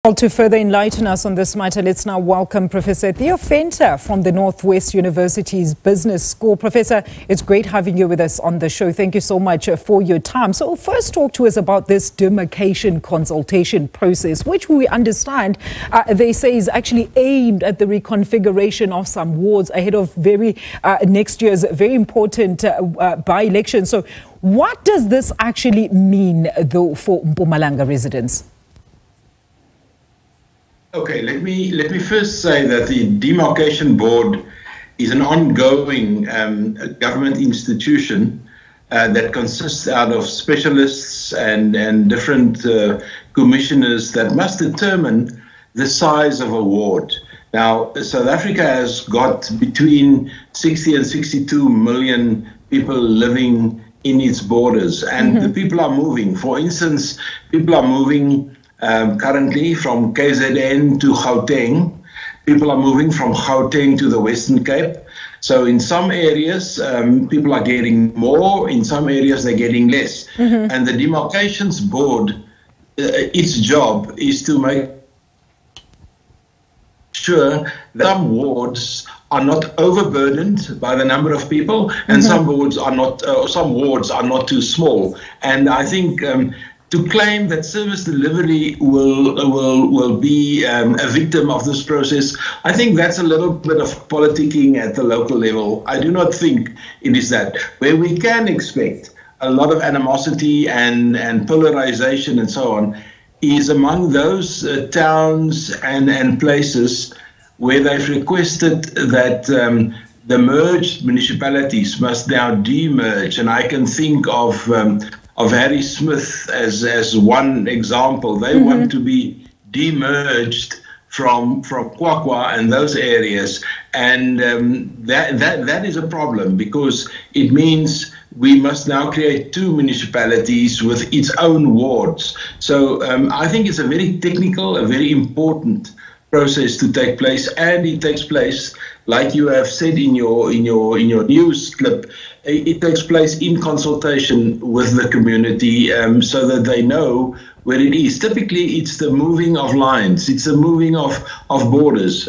Well, to further enlighten us on this matter, let's now welcome Professor Theo Venter from the Northwest University's Business School. Professor, it's great having you with us on the show. Thank you so much for your time. So first talk to us about this demarcation consultation process, which we understand they say is actually aimed at the reconfiguration of some wards ahead of next year's very important by-election. So what does this actually mean, though, for Mpumalanga residents? Okay, let me first say that the Demarcation Board is an ongoing government institution that consists out of specialists and different commissioners that must determine the size of a ward. Now, South Africa has got between 60 and 62 million people living in its borders, and the people are moving. For instance, people are moving currently from KZN to Gauteng. People are moving from Gauteng to the Western Cape. So in some areas, people are getting more. In some areas, they're getting less. And the Demarcations Board, its job is to make sure that some wards are not overburdened by the number of people, and some wards are not too small. And I think to claim that service delivery will be a victim of this process, I think that's a little bit of politicking at the local level. I do not think it is that. Where we can expect a lot of animosity and polarization and so on is among those towns and places where they've requested that the merged municipalities must now demerge. And I can think of Harry Smith as one example. They want to be demerged from Kwakwa and those areas, and that is a problem, because it means we must now create two municipalities with its own wards. So I think it's a very technical, a very important process to take place, and it takes place, like you have said in your news clip, it takes place in consultation with the community, so that they know where it is. Typically, it's the moving of lines, it's the moving of borders.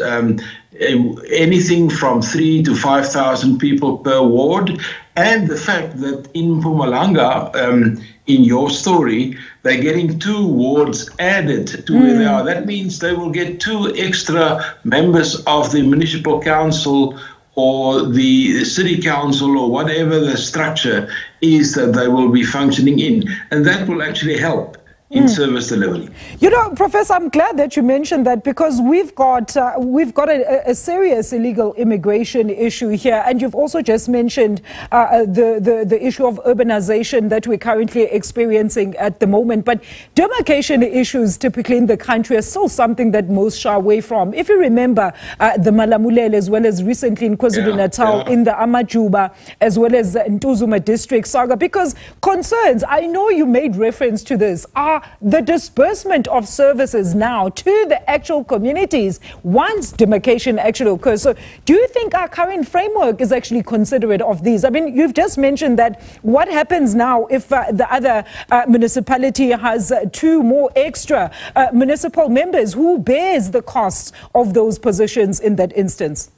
Anything from 3,000 to 5,000 people per ward, and the fact that in Mpumalanga, in your story, they're getting two wards added to where they are. That means they will get two extra members of the municipal council or the city council or whatever the structure is that they will be functioning in. And that will actually help in service delivery. You know, Professor, I'm glad that you mentioned that, because we've got a serious illegal immigration issue here, and you've also just mentioned the issue of urbanization that we're currently experiencing at the moment. But demarcation issues typically in the country are still something that most shy away from. If you remember the Malamulele, as well as recently in KwaZulu-Natal, in the Amajuba, as well as Ntuzuma district saga, because concerns, I know you made reference to this, are the disbursement of services now to the actual communities once demarcation actually occurs. So do you think our current framework is actually considerate of these? I mean, you've just mentioned that what happens now if the other municipality has two more extra municipal members? Who bears the cost of those positions in that instance?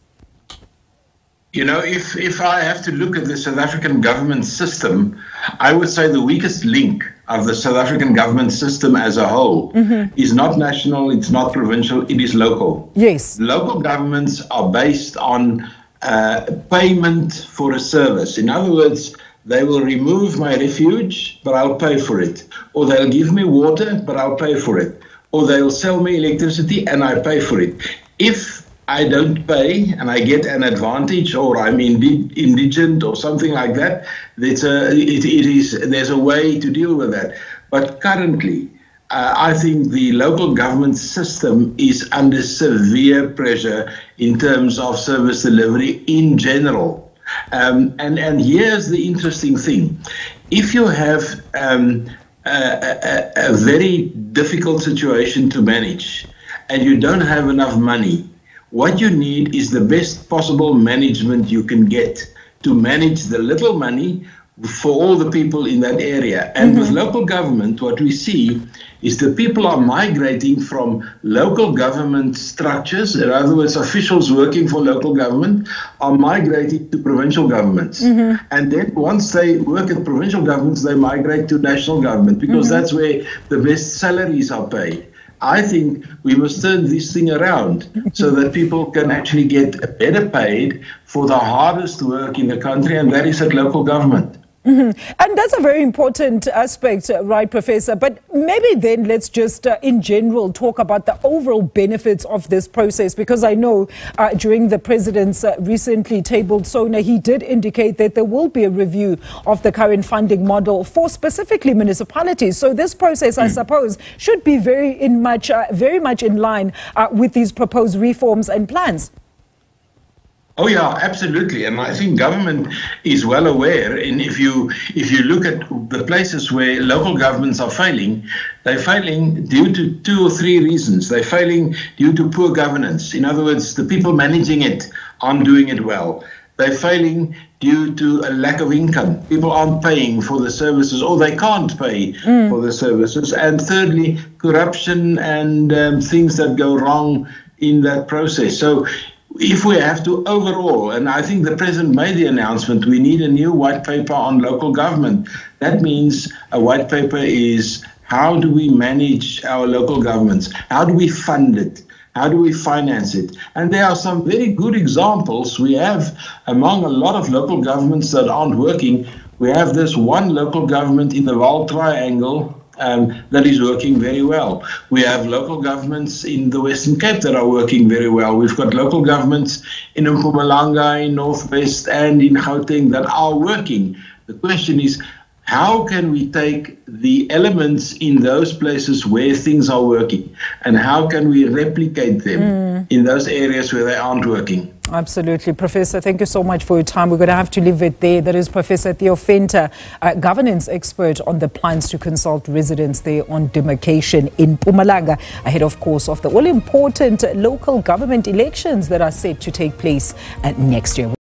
You know, if I have to look at the South African government system, I would say the weakest link of the South African government system as a whole is not national, it's not provincial, it is local. Yes. Local governments are based on payment for a service. In other words, they will remove my refuge, but I'll pay for it. Or they'll give me water, but I'll pay for it. Or they'll sell me electricity and I pay for it. If I don't pay and I get an advantage, or I'm indigent or something like that, there's a way to deal with that. But currently, I think the local government system is under severe pressure in terms of service delivery in general. And here's the interesting thing. If you have a very difficult situation to manage and you don't have enough money, what you need is the best possible management you can get to manage the little money for all the people in that area. And with local government, what we see is the people are migrating from local government structures, in other words, officials working for local government, are migrating to provincial governments. And then once they work at provincial governments, they migrate to national government, because that's where the best salaries are paid. I think we must turn this thing around so that people can actually get better paid for the hardest work in the country, and that is at local government. And that's a very important aspect, right, Professor? But maybe then let's just, in general, talk about the overall benefits of this process, because I know during the President's recently tabled SONA, he did indicate that there will be a review of the current funding model for specifically municipalities. So this process, I suppose, should be very much in line with these proposed reforms and plans. Oh yeah, absolutely, and I think government is well aware. And if you look at the places where local governments are failing, they're failing due to 2 or 3 reasons. They're failing due to poor governance. In other words, the people managing it aren't doing it well. They're failing due to a lack of income. People aren't paying for the services, or they can't pay for the services. And thirdly, corruption and things that go wrong in that process. So if we have to overall, and I think the President made the announcement, we need a new white paper on local government. That means a white paper is, how do we manage our local governments? How do we fund it? How do we finance it? And there are some very good examples we have among a lot of local governments that aren't working. We have this one local government in the Vaal Triangle that is working very well. We have local governments in the Western Cape that are working very well. We've got local governments in Mpumalanga, in Northwest, and in Gauteng that are working. The question is, how can we take the elements in those places where things are working, and how can we replicate them in those areas where they aren't working? Absolutely. Professor, thank you so much for your time. We're going to have to leave it there. That is Professor Theo Venter, governance expert on the plans to consult residents there on demarcation in Mpumalanga, ahead, of course, of the all-important local government elections that are set to take place next year.